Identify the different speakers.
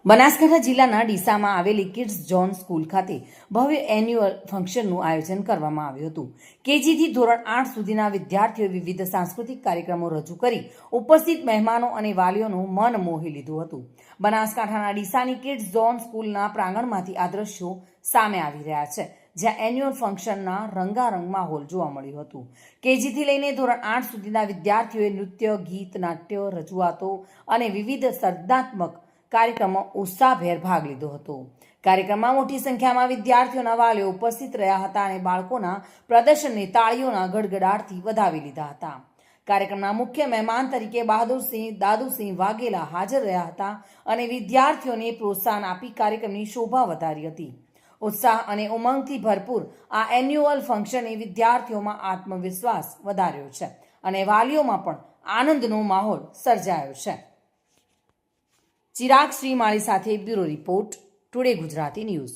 Speaker 1: બનાસકાંઠા જિલ્લાના ડીસામાં આવેલી kids zone school ખાતે ભવ્ય એન્યુઅલ ફંક્શનનું આયોજન કરવામાં આવ્યું હતું. કેજીથી ધોરણ 8 સુધીના વિદ્યાર્થીઓએ વિવિધ સાંસ્કૃતિક કાર્યક્રમો રજૂ કરી ઉપસ્થિત મહેમાનો અને વાલીઓનું મન મોહી લીધું હતું. બનાસકાંઠાના ડીસાની કિડ્સ ઝોન સ્કૂલના પ્રાંગણમાંથી આ દ્રશ્યો સામે આવી રહ્યા છે, જ્યાં એન્યુઅલ ફંક્શનના રંગારંગ માહોલ જોવા મળ્યું હતું. કેજીથી લઈને ધોરણ 8 સુધીના વિદ્યાર્થીઓએ નૃત્ય, ગીત, નાટ્ય, રજૂઆતો અને વિવિધ સર્જનાત્મક કાર્યક્રમમાં ઉત્સાહભેર ભાગ લીધો હતો. કાર્યક્રમમાં મોટી સંખ્યામાં વિદ્યાર્થીઓના વાલીઓ ઉપસ્થિત રહ્યા હતા અને બાળકોના પ્રદર્શનને તાળીઓના ગડગડાટથી વધાવી લીધા હતા. કાર્યક્રમના મુખ્ય મહેમાન તરીકે બહાદુરસિંહ દાદુસિંહ વાઘેલા હાજર રહ્યા હતા અને વિદ્યાર્થીઓને પ્રોત્સાહન આપી કાર્યક્રમની શોભા વધારી હતી. ઉત્સાહ અને ઉમંગથી ભરપૂર આ એન્યુઅલ ફંક્શને વિદ્યાર્થીઓમાં આત્મવિશ્વાસ વધાર્યો છે અને વાલીઓમાં પણ આનંદનો માહોલ સર્જાયો છે. ચિરાગ શ્રીમાળી સાથે bureau report, today Gujarati news.